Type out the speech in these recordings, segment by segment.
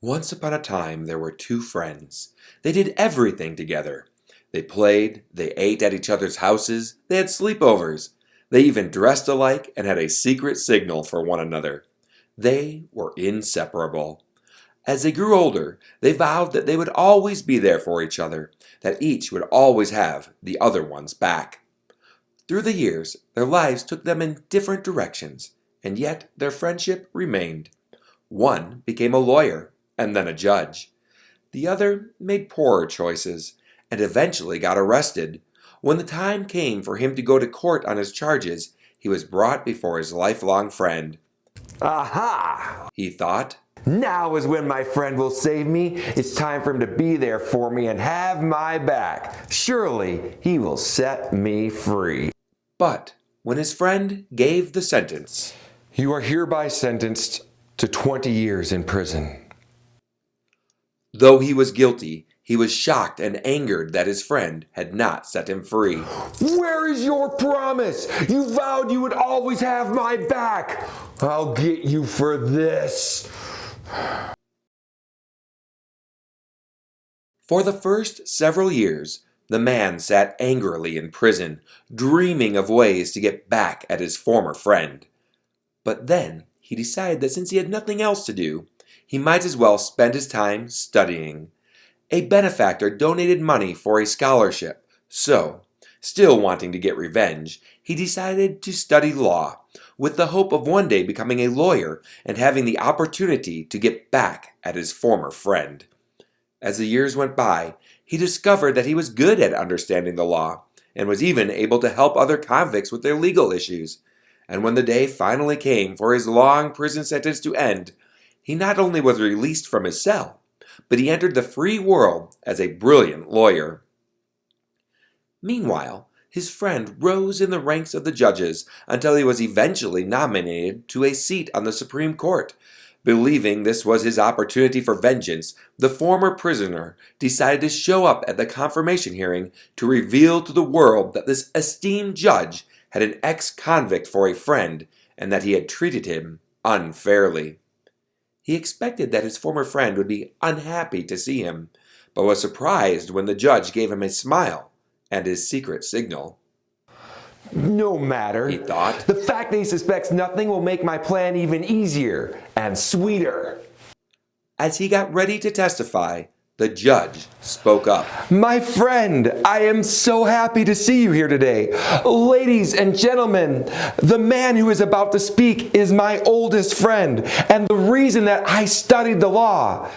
Once upon a time, there were two friends. They did everything together. They played, they ate at each other's houses, they had sleepovers. They even dressed alike and had a secret signal for one another. They were inseparable. As they grew older, they vowed that they would always be there for each other, that each would always have the other one's back. Through the years, their lives took them in different directions, and yet their friendship remained. One became a lawyer and then a judge. The other made poorer choices and eventually got arrested. When the time came for him to go to court on his charges, he was brought before his lifelong friend. Aha! He thought. Now is when my friend will save me. It's time for him to be there for me and have my back. Surely he will set me free. But when his friend gave the sentence, You are hereby sentenced to 20 years in prison. though he was guilty, he was shocked and angered that his friend had not set him free. Where is your promise? You vowed you would always have my back. I'll get you for this. For the first several years, the man sat angrily in prison, dreaming of ways to get back at his former friend. But then he decided that since he had nothing else to do, he might as well spend his time studying. A benefactor donated money for a scholarship, so, still wanting to get revenge, he decided to study law, with the hope of one day becoming a lawyer and having the opportunity to get back at his former friend. As the years went by, he discovered that he was good at understanding the law, and was even able to help other convicts with their legal issues. And when the day finally came for his long prison sentence to end, he not only was released from his cell, but he entered the free world as a brilliant lawyer. Meanwhile, his friend rose in the ranks of the judges until he was eventually nominated to a seat on the Supreme Court. Believing this was his opportunity for vengeance, the former prisoner decided to show up at the confirmation hearing to reveal to the world that this esteemed judge had an ex-convict for a friend and that he had treated him unfairly. He expected that his former friend would be unhappy to see him, but was surprised when the judge gave him a smile and his secret signal. No matter. He thought. The fact that he suspects nothing will make my plan even easier and sweeter. As he got ready to testify, the judge spoke up. My friend, I am so happy to see you here today. Ladies and gentlemen, the man who is about to speak is my oldest friend, and the reason that I studied the law.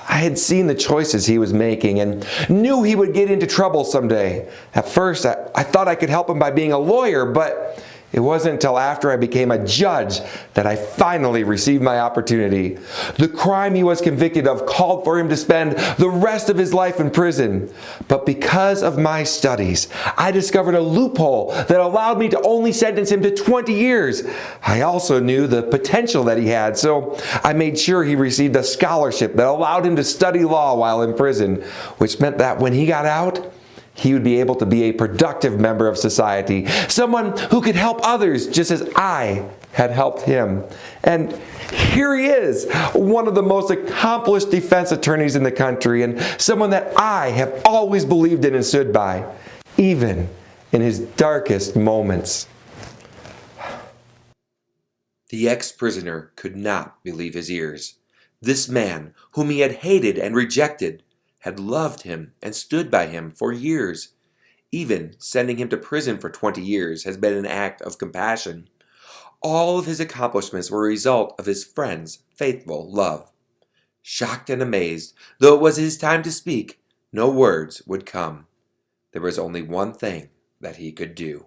I had seen the choices he was making and knew he would get into trouble someday. At first, I thought I could help him by being a lawyer, but it wasn't until after I became a judge that I finally received my opportunity. The crime he was convicted of called for him to spend the rest of his life in prison. But because of my studies, I discovered a loophole that allowed me to only sentence him to 20 years. I also knew the potential that he had, so I made sure he received a scholarship that allowed him to study law while in prison, which meant that when he got out, he would be able to be a productive member of society, someone who could help others just as I had helped him. And here he is, one of the most accomplished defense attorneys in the country, and someone that I have always believed in and stood by, even in his darkest moments. The ex-prisoner could not believe his ears. This man, whom he had hated and rejected, had loved him and stood by him for years. Even sending him to prison for 20 years has been an act of compassion. All of his accomplishments were a result of his friend's faithful love. Shocked and amazed, though it was his time to speak, no words would come. There was only one thing that he could do.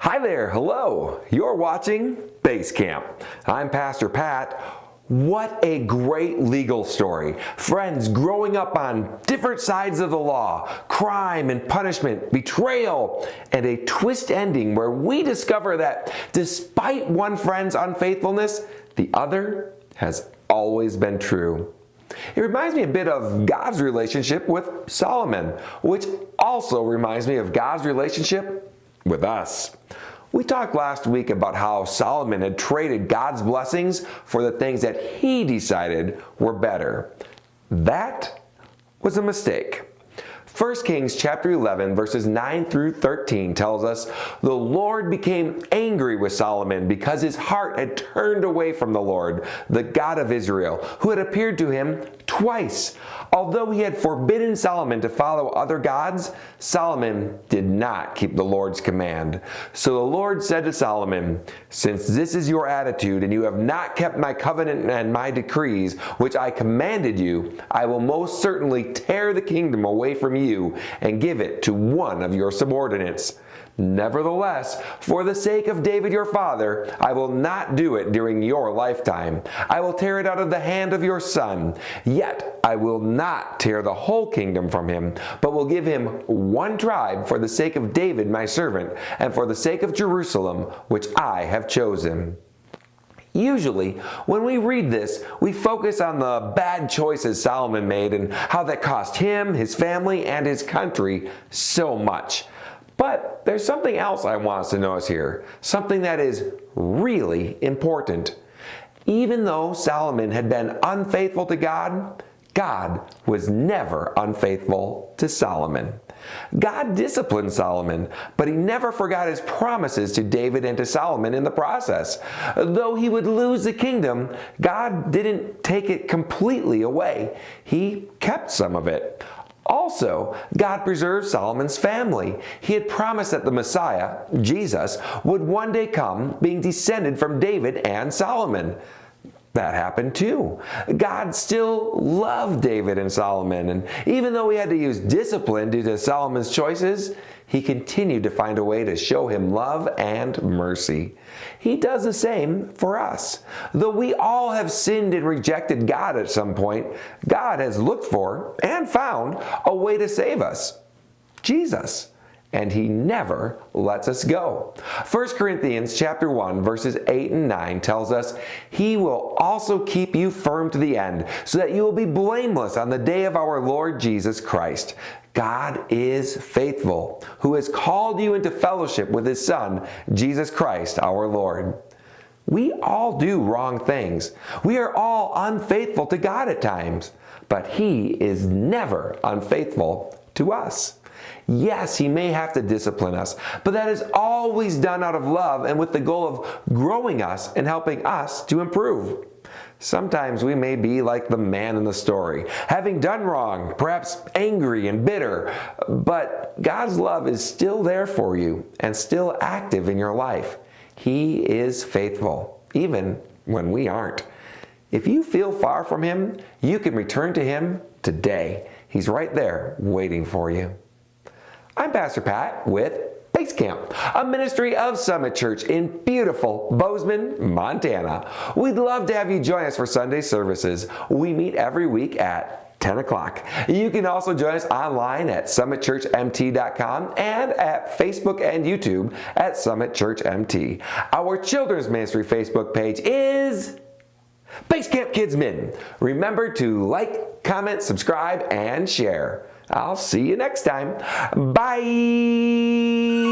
Hi there, hello. You're watching Base Camp. I'm Pastor Pat. What a great legal story. Friends growing up on different sides of the law, crime and punishment, betrayal, and a twist ending where we discover that despite one friend's unfaithfulness, the other has always been true. It reminds me a bit of God's relationship with Solomon, which also reminds me of God's relationship with us. We talked last week about how Solomon had traded God's blessings for the things that he decided were better. That was a mistake. 1 Kings chapter 11 verses 9 through 13 tells us, "The Lord became angry with Solomon because his heart had turned away from the Lord, the God of Israel, who had appeared to him twice. Although he had forbidden Solomon to follow other gods, Solomon did not keep the Lord's command. So the Lord said to Solomon, 'Since this is your attitude, and you have not kept my covenant and my decrees, which I commanded you, I will most certainly tear the kingdom away from you and give it to one of your subordinates. Nevertheless, for the sake of David your father, I will not do it during your lifetime. I will tear it out of the hand of your son. Yet I will not tear the whole kingdom from him, but will give him one tribe for the sake of David my servant, and for the sake of Jerusalem, which I have chosen.'" Usually, when we read this, we focus on the bad choices Solomon made and how that cost him, his family, and his country so much. But there's something else I want us to notice here, something that is really important. Even though Solomon had been unfaithful to God, God was never unfaithful to Solomon. God disciplined Solomon, but he never forgot his promises to David and to Solomon in the process. Though he would lose the kingdom, God didn't take it completely away. He kept some of it. Also, God preserved Solomon's family. He had promised that the Messiah, Jesus, would one day come, being descended from David and Solomon. That happened too. God still loved David and Solomon, and even though he had to use discipline due to Solomon's choices, he continued to find a way to show him love and mercy. He does the same for us. Though we all have sinned and rejected God at some point, God has looked for and found a way to save us. Jesus. And he never lets us go. 1 Corinthians chapter 1 verses 8 and 9 tells us, "He will also keep you firm to the end, so that you will be blameless on the day of our Lord Jesus Christ. God is faithful, who has called you into fellowship with his Son, Jesus Christ our Lord." We all do wrong things. We are all unfaithful to God at times, but he is never unfaithful to us. Yes, he may have to discipline us, but that is always done out of love and with the goal of growing us and helping us to improve. Sometimes we may be like the man in the story, having done wrong, perhaps angry and bitter, but God's love is still there for you and still active in your life. He is faithful, even when we aren't. If you feel far from him, you can return to him today. He's right there waiting for you. I'm Pastor Pat with Base Camp, a ministry of Summit Church in beautiful Bozeman, Montana. We'd love to have you join us for Sunday services. We meet every week at 10 o'clock. You can also join us online at summitchurchmt.com and at Facebook and YouTube at Summit Church MT. Our children's ministry Facebook page is Base Camp Kids Min. Remember to like, comment, subscribe, and share. I'll see you next time. Bye!